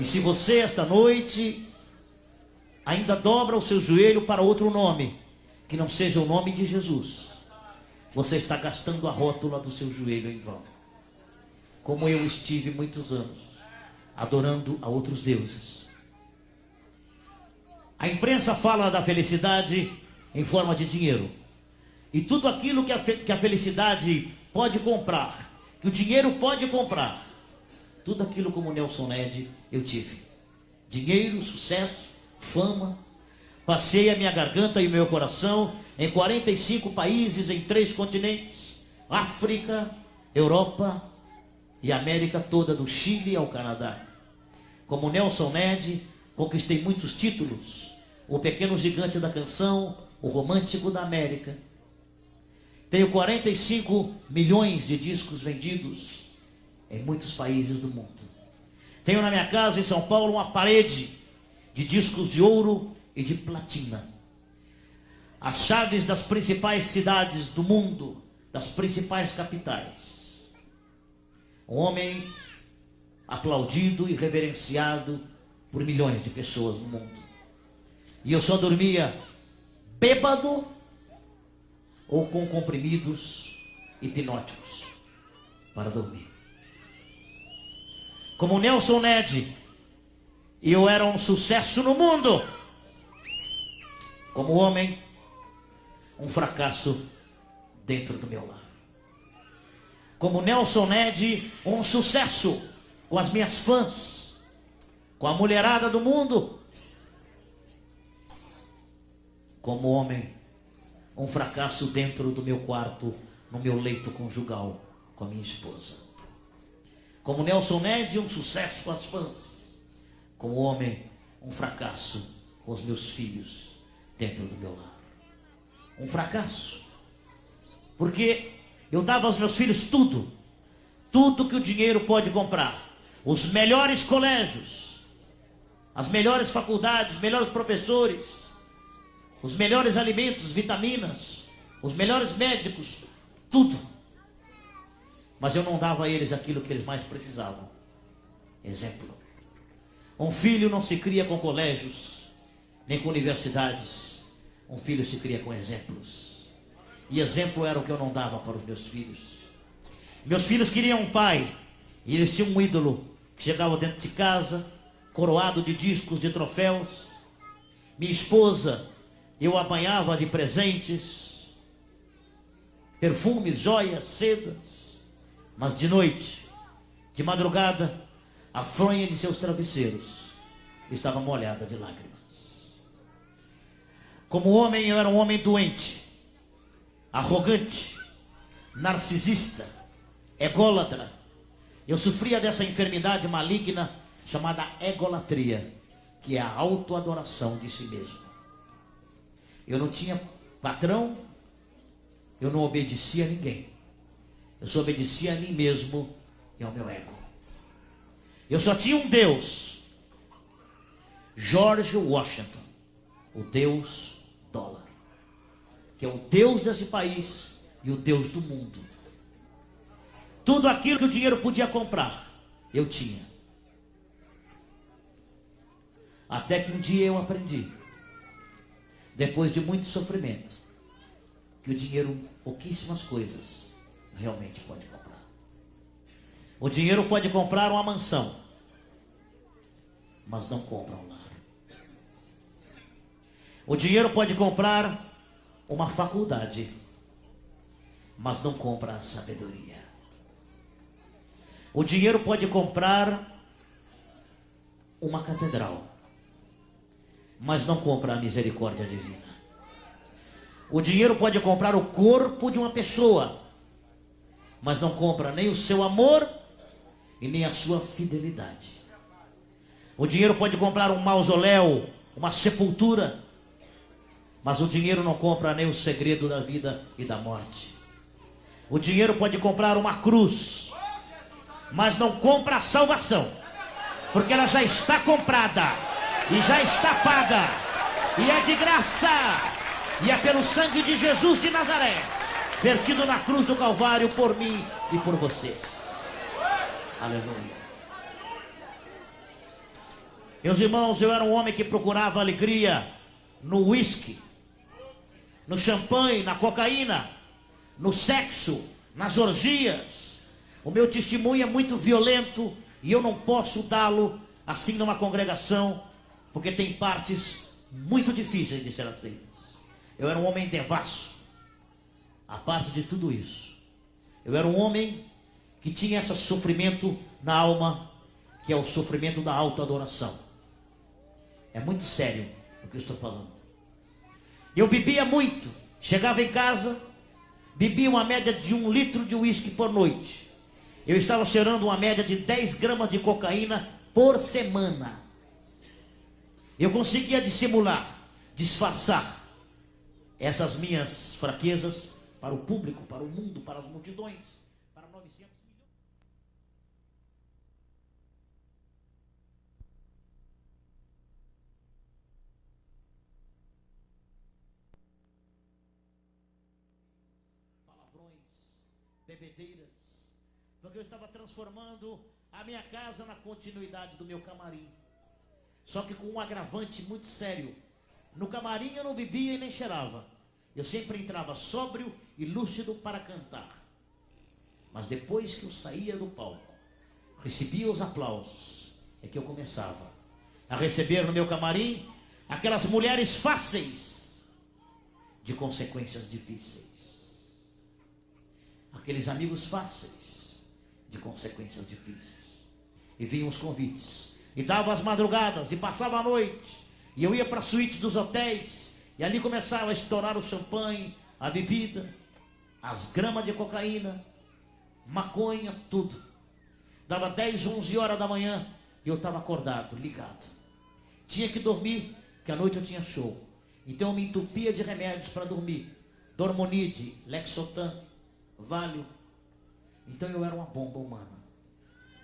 E se você esta noite ainda dobra o seu joelho para outro nome, que não seja o nome de Jesus, você está gastando a rótula do seu joelho em vão. Como eu estive muitos anos adorando a outros deuses. A imprensa fala da felicidade em forma de dinheiro. E tudo aquilo que a felicidade pode comprar, que o dinheiro pode comprar, tudo aquilo como Nelson Ned eu tive. Dinheiro, sucesso, fama. Passei a minha garganta e o meu coração em 45 países, em 3 continentes: África, Europa e América toda, do Chile ao Canadá. Como Nelson Ned, conquistei muitos títulos: o pequeno gigante da canção, o romântico da América. Tenho 45 milhões de discos vendidos em muitos países do mundo. Tenho na minha casa em São Paulo uma parede de discos de ouro e de platina. As chaves das principais cidades do mundo, das principais capitais. Um homem aplaudido e reverenciado por milhões de pessoas no mundo. E eu só dormia bêbado ou com comprimidos hipnóticos para dormir. Como Nelson Ned, eu era um sucesso no mundo. Como homem, um fracasso dentro do meu lar. Como Nelson Ned, um sucesso com as minhas fãs, com a mulherada do mundo. Como homem, um fracasso dentro do meu quarto, no meu leito conjugal com a minha esposa. Como Nelson Ned, um sucesso com as fãs. Como homem, um fracasso com os meus filhos dentro do meu lar. Um fracasso. Porque eu dava aos meus filhos tudo. Tudo que o dinheiro pode comprar. Os melhores colégios, as melhores faculdades, os melhores professores, os melhores alimentos, vitaminas, os melhores médicos, tudo. Mas eu não dava a eles aquilo que eles mais precisavam. Exemplo. Um filho não se cria com colégios, nem com universidades. Um filho se cria com exemplos. E exemplo era o que eu não dava para os meus filhos. Meus filhos queriam um pai, e eles tinham um ídolo que chegava dentro de casa, coroado de discos, de troféus. Minha esposa, eu a banhava de presentes, perfumes, joias, sedas. Mas de noite, de madrugada, a fronha de seus travesseiros estava molhada de lágrimas. Como homem, eu era um homem doente, arrogante, narcisista, ególatra. Eu sofria dessa enfermidade maligna chamada egolatria, que é a autoadoração de si mesmo. Eu não tinha patrão, eu não obedecia a ninguém. Eu só obedecia a mim mesmo e ao meu ego. Eu só tinha um Deus, George Washington, o Deus dólar, que é o Deus desse país e o Deus do mundo. Tudo aquilo que o dinheiro podia comprar, eu tinha. Até que um dia eu aprendi, depois de muito sofrimento, que o dinheiro, pouquíssimas coisas, realmente pode comprar. O dinheiro pode comprar uma mansão, mas não compra um lar. O dinheiro pode comprar uma faculdade, mas não compra a sabedoria. O dinheiro pode comprar uma catedral, mas não compra a misericórdia divina. O dinheiro pode comprar o corpo de uma pessoa, mas não compra nem o seu amor e nem a sua fidelidade. O dinheiro pode comprar um mausoléu, uma sepultura, mas o dinheiro não compra nem o segredo da vida e da morte. O dinheiro pode comprar uma cruz, mas não compra a salvação, porque ela já está comprada e já está paga, e é de graça, e é pelo sangue de Jesus de Nazaré, vertido na cruz do Calvário por mim e por vocês. Aleluia. Meus irmãos, eu era um homem que procurava alegria no uísque, no champanhe, na cocaína, no sexo, nas orgias. O meu testemunho é muito violento e eu não posso dá-lo assim numa congregação, porque tem partes muito difíceis de ser aceitas. Eu era um homem devasso. A parte de tudo isso, eu era um homem que tinha esse sofrimento na alma, que é o sofrimento da autoadoração. É muito sério o que eu estou falando. Eu bebia muito. Chegava em casa, bebia uma média de 1 litro de uísque por noite. Eu estava cheirando uma média de 10 gramas de cocaína por semana. Eu conseguia dissimular, disfarçar essas minhas fraquezas para o público, para o mundo, para as multidões, para 900 milhões. Palavrões, bebedeiras, porque eu estava transformando a minha casa na continuidade do meu camarim. Só que com um agravante muito sério. No camarim eu não bebia e nem cheirava. Eu sempre entrava sóbrio e lúcido para cantar. Mas depois que eu saía do palco, recebia os aplausos, é que eu começava a receber no meu camarim aquelas mulheres fáceis de consequências difíceis. Aqueles amigos fáceis de consequências difíceis. E vinham os convites, e dava as madrugadas, e passava a noite, e eu ia para a suíte dos hotéis, e ali começava a estourar o champanhe, a bebida, as gramas de cocaína, maconha, tudo. Dava 10, 11 horas da manhã, e eu estava acordado, ligado. Tinha que dormir, porque à noite eu tinha show. Então eu me entupia de remédios para dormir. Dormonide, Lexotan, Valium. Então eu era uma bomba humana.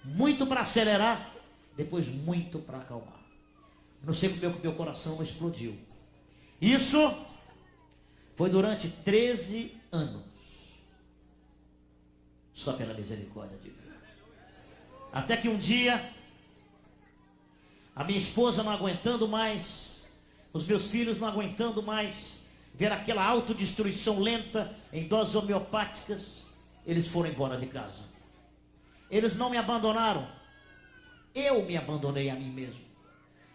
Muito para acelerar, depois muito para acalmar. Não sei como meu coração explodiu. Isso foi durante 13 anos. Só pela misericórdia de Deus. Até que um dia, a minha esposa não aguentando mais, os meus filhos não aguentando mais, ver aquela autodestruição lenta em doses homeopáticas, eles foram embora de casa. Eles não me abandonaram. Eu me abandonei a mim mesmo.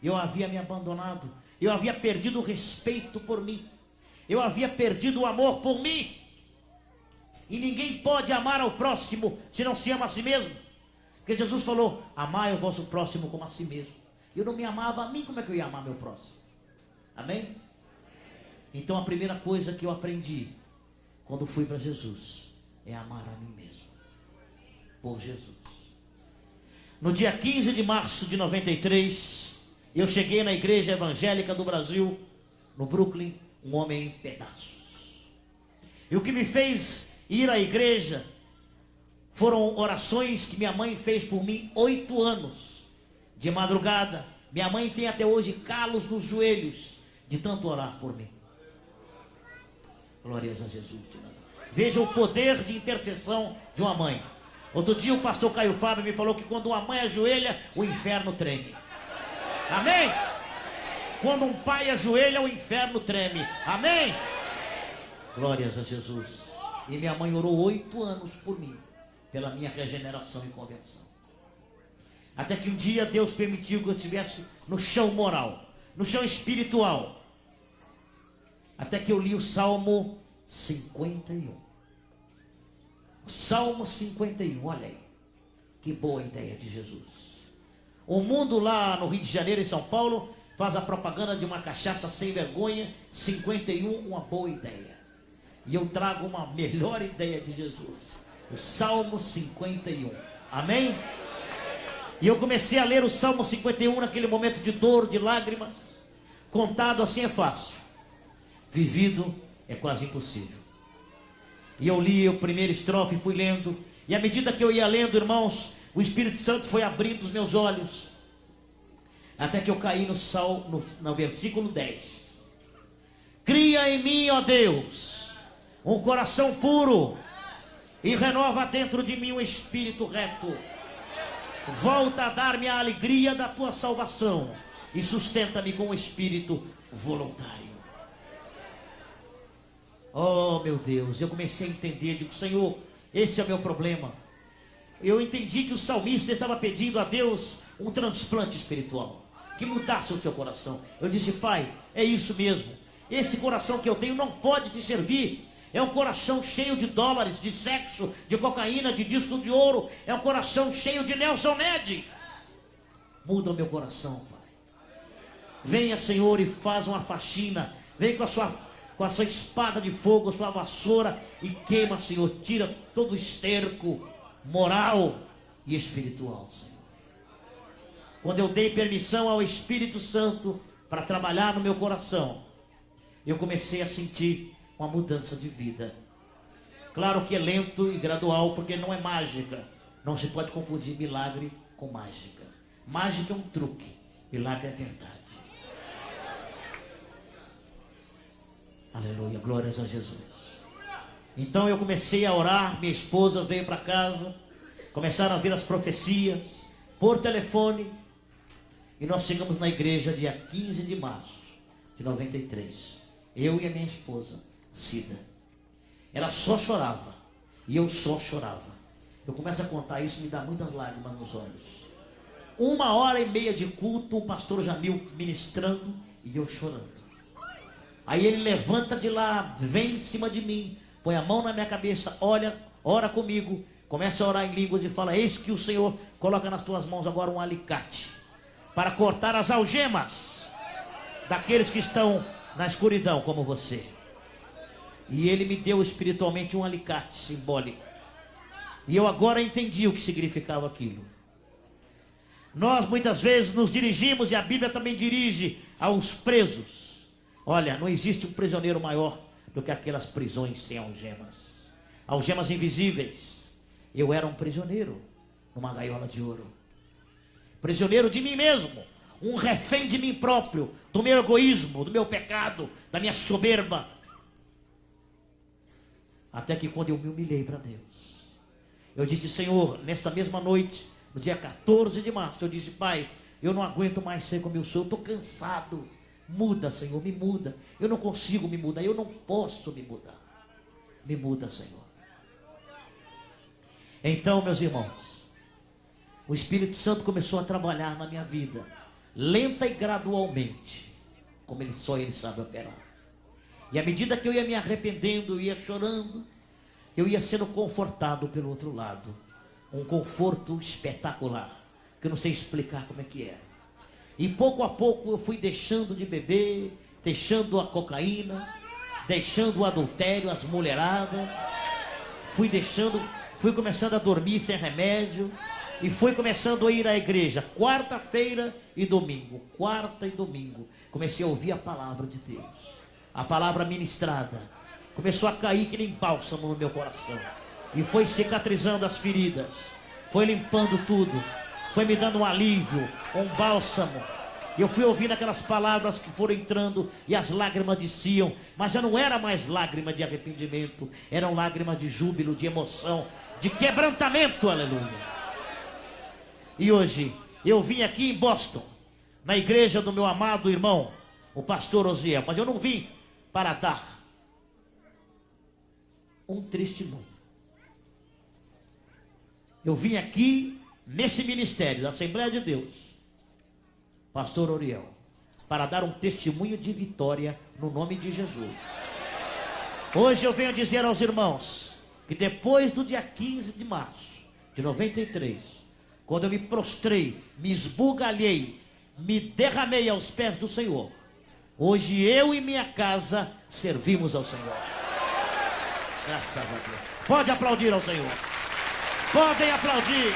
Eu havia me abandonado. Eu havia perdido o respeito por mim. Eu havia perdido o amor por mim. E ninguém pode amar ao próximo se não se ama a si mesmo. Porque Jesus falou, amai o vosso próximo como a si mesmo. Eu não me amava a mim, como é que eu ia amar meu próximo? Amém? Então a primeira coisa que eu aprendi quando fui para Jesus é amar a mim mesmo. Por Jesus. No dia 15 de março de 93, eu cheguei na igreja evangélica do Brasil, no Brooklyn, um homem em pedaços. E o que me fez ir à igreja foram orações que minha mãe fez por mim 8 anos, de madrugada. Minha mãe tem até hoje calos nos joelhos, de tanto orar por mim. Glórias a Jesus. Veja o poder de intercessão de uma mãe. Outro dia o pastor Caio Fábio me falou que quando uma mãe ajoelha, o inferno treme. Amém? Quando um pai ajoelha, o inferno treme. Amém? Glórias a Jesus. E minha mãe orou 8 anos por mim, pela minha regeneração e conversão. Até que um dia Deus permitiu que eu estivesse no chão moral, no chão espiritual. Até que eu li o Salmo 51. O Salmo 51, olha aí. Que boa ideia de Jesus. O mundo lá no Rio de Janeiro e São Paulo faz a propaganda de uma cachaça sem vergonha. 51, uma boa ideia. E eu trago uma melhor ideia de Jesus. O Salmo 51. Amém? E eu comecei a ler o Salmo 51 naquele momento de dor, de lágrimas. Contado assim é fácil. Vivido é quase impossível. E eu li o primeiro estrofe, fui lendo. E à medida que eu ia lendo, irmãos, o Espírito Santo foi abrindo os meus olhos. Até que eu caí no versículo 10. Cria em mim, ó Deus, um coração puro. E renova dentro de mim um espírito reto. Volta a dar-me a alegria da tua salvação. e sustenta-me com um espírito voluntário. Oh, meu Deus, eu comecei a entender, digo, Senhor, esse é o meu problema. Eu entendi que o salmista estava pedindo a Deus um transplante espiritual, que mudasse o seu coração. Eu disse, Pai, é isso mesmo. Esse coração que eu tenho não pode te servir. É um coração cheio de dólares, de sexo, de cocaína, de disco de ouro. É um coração cheio de Nelson Ned. Muda o meu coração, Pai. Venha, Senhor, e faz uma faxina. Vem com a sua espada de fogo, a sua vassoura, e queima, Senhor. Tira todo o esterco moral e espiritual, Senhor. Quando eu dei permissão ao Espírito Santo para trabalhar no meu coração, eu comecei a sentir uma mudança de vida. Claro que é lento e gradual, porque não é mágica. Não se pode confundir milagre com mágica. Mágica é um truque, milagre é verdade. Aleluia, glórias a Jesus. Então eu comecei a orar, minha esposa veio para casa, começaram a vir as profecias por telefone, e nós chegamos na igreja dia 15 de março de 93. Eu e a minha esposa, Cida. Ela só chorava, e eu só chorava. Eu começo a contar isso, me dá muitas lágrimas nos olhos. 1h30 de culto, o pastor Jamil ministrando, e eu chorando. Aí ele levanta de lá, vem em cima de mim, põe a mão na minha cabeça, olha, ora comigo, começa a orar em línguas e fala, eis que o Senhor coloca nas tuas mãos agora um alicate, para cortar as algemas daqueles que estão na escuridão como você. E ele me deu espiritualmente um alicate simbólico. E eu agora entendi o que significava aquilo. Nós muitas vezes nos dirigimos, e a Bíblia também dirige aos presos. Olha, não existe um prisioneiro maior do que aquelas prisões sem algemas. Algemas invisíveis. Eu era um prisioneiro numa gaiola de ouro. Prisioneiro de mim mesmo. Um refém de mim próprio, do meu egoísmo, do meu pecado, da minha soberba. Até que quando eu me humilhei para Deus, eu disse, Senhor, nessa mesma noite, no dia 14 de março, eu disse, Pai, eu não aguento mais ser como eu sou, eu estou cansado. Muda, Senhor, me muda. Eu não consigo me mudar, eu não posso me mudar. Me muda, Senhor. Então, meus irmãos, o Espírito Santo começou a trabalhar na minha vida, lenta e gradualmente, como só Ele sabe operar. E à medida que eu ia me arrependendo, eu ia chorando, eu ia sendo confortado pelo outro lado. Um conforto espetacular, que eu não sei explicar como é que é. E pouco a pouco eu fui deixando de beber, deixando a cocaína, deixando o adultério, as mulheradas. Fui começando a dormir sem remédio. E fui começando a ir à igreja, quarta-feira e domingo. Quarta e domingo. Comecei a ouvir a palavra de Deus. A palavra ministrada. Começou a cair que nem bálsamo no meu coração. E foi cicatrizando as feridas. Foi limpando tudo. Foi me dando um alívio, um bálsamo. E eu fui ouvindo aquelas palavras que foram entrando e as lágrimas desciam. Mas já não era mais lágrima de arrependimento. Eram lágrimas de júbilo, de emoção, de quebrantamento, aleluia. E hoje eu vim aqui em Boston, na igreja do meu amado irmão, o pastor Osiel. Mas eu não vim para dar um testemunho. Eu vim aqui nesse ministério da Assembleia de Deus, pastor Oriel, para dar um testemunho de vitória no nome de Jesus. Hoje eu venho dizer aos irmãos que depois do dia 15 de março de 93, quando eu me prostrei, me esbugalhei, me derramei aos pés do Senhor, hoje eu e minha casa servimos ao Senhor. Graças a Deus. Pode aplaudir ao Senhor. Podem aplaudir.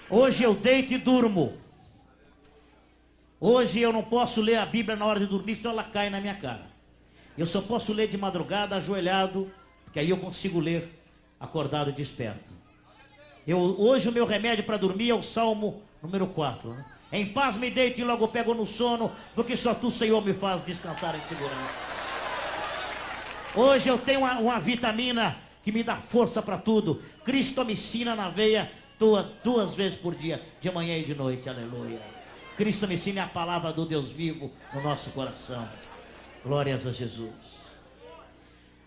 Hoje eu deito e durmo. Hoje eu não posso ler a Bíblia na hora de dormir, senão ela cai na minha cara. Eu só posso ler de madrugada, ajoelhado, porque aí eu consigo ler acordado e desperto. Hoje o meu remédio para dormir é o Salmo número 4. Né? Em paz me deito e logo pego no sono, porque só tu, Senhor, me faz descansar em segurança. Hoje eu tenho uma vitamina que me dá força para tudo. Cristo me ensina na veia duas vezes por dia, de manhã e de noite, aleluia. Cristo me ensina a palavra do Deus vivo no nosso coração. Glórias a Jesus.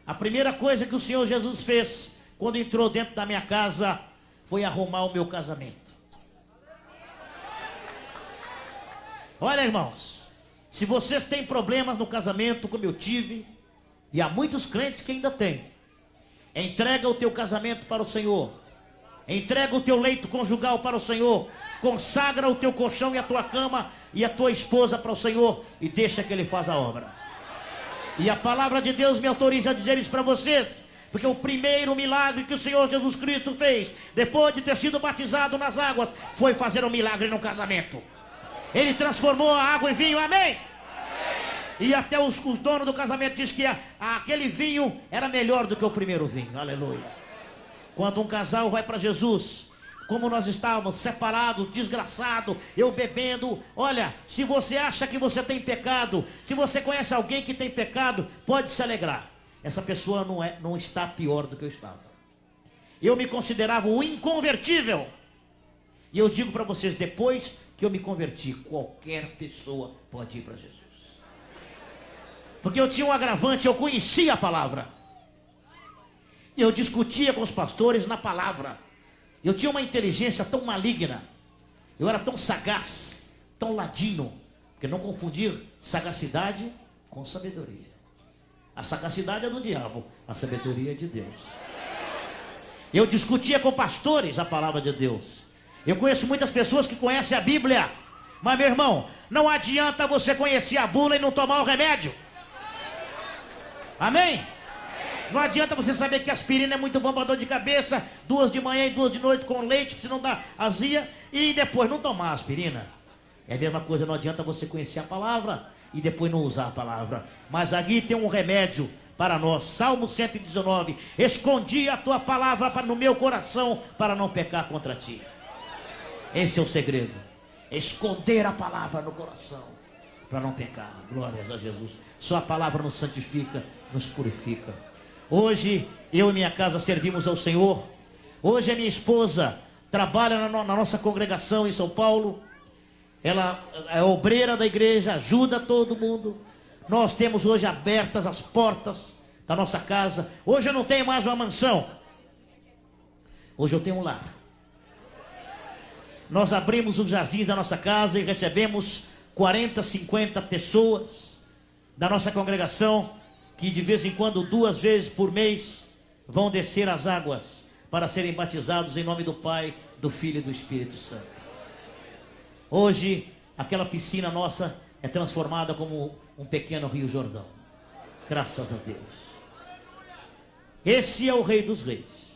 A primeira coisa que o Senhor Jesus fez quando entrou dentro da minha casa foi arrumar o meu casamento. Olha, irmãos, se vocês têm problemas no casamento, como eu tive, e há muitos crentes que ainda têm, entrega o teu casamento para o Senhor. Entrega o teu leito conjugal para o Senhor. Consagra o teu colchão e a tua cama e a tua esposa para o Senhor e deixa que Ele faça a obra. E a palavra de Deus me autoriza a dizer isso para vocês, porque o primeiro milagre que o Senhor Jesus Cristo fez, depois de ter sido batizado nas águas, foi fazer um milagre no casamento. Ele transformou a água em vinho, amém? E até os donos do casamento dizem que aquele vinho era melhor do que o primeiro vinho, aleluia. Quando um casal vai para Jesus, como nós estávamos separados, desgraçados, eu bebendo, olha, se você acha que você tem pecado, se você conhece alguém que tem pecado, pode se alegrar. Essa pessoa não está pior do que eu estava. Eu me considerava o inconvertível. E eu digo para vocês, depois que eu me converti, qualquer pessoa pode ir para Jesus. Porque eu tinha um agravante, eu conhecia a palavra. E eu discutia com os pastores na palavra. Eu tinha uma inteligência tão maligna. Eu era tão sagaz, tão ladino. Porque não confundir sagacidade com sabedoria. A sagacidade é do diabo, a sabedoria é de Deus. Eu discutia com pastores a palavra de Deus. Eu conheço muitas pessoas que conhecem a Bíblia. Mas, meu irmão, não adianta você conhecer a bula e não tomar o remédio. Amém? Não adianta você saber que aspirina é muito bom para dor de cabeça, 2 de manhã e 2 de noite com leite, se não dá azia, e depois não tomar aspirina. É a mesma coisa, não adianta você conhecer a palavra e depois não usar a palavra. Mas aqui tem um remédio para nós. Salmo 119, escondi a tua palavra no meu coração para não pecar contra ti. Esse é o segredo. Esconder a palavra no coração para não pecar. Glórias a Jesus. Só a palavra nos santifica, nos purifica. Hoje, eu e minha casa servimos ao Senhor. Hoje a minha esposa trabalha na nossa congregação em São Paulo. Ela é obreira da igreja, ajuda todo mundo. Nós temos hoje abertas as portas da nossa casa. Hoje eu não tenho mais uma mansão. Hoje eu tenho um lar. Nós abrimos os jardins da nossa casa e recebemos 40, 50 pessoas da nossa congregação, que de vez em quando, 2 vezes por mês, vão descer as águas para serem batizados em nome do Pai, do Filho e do Espírito Santo. Hoje, aquela piscina nossa é transformada como um pequeno Rio Jordão. Graças a Deus. Esse é o Rei dos Reis.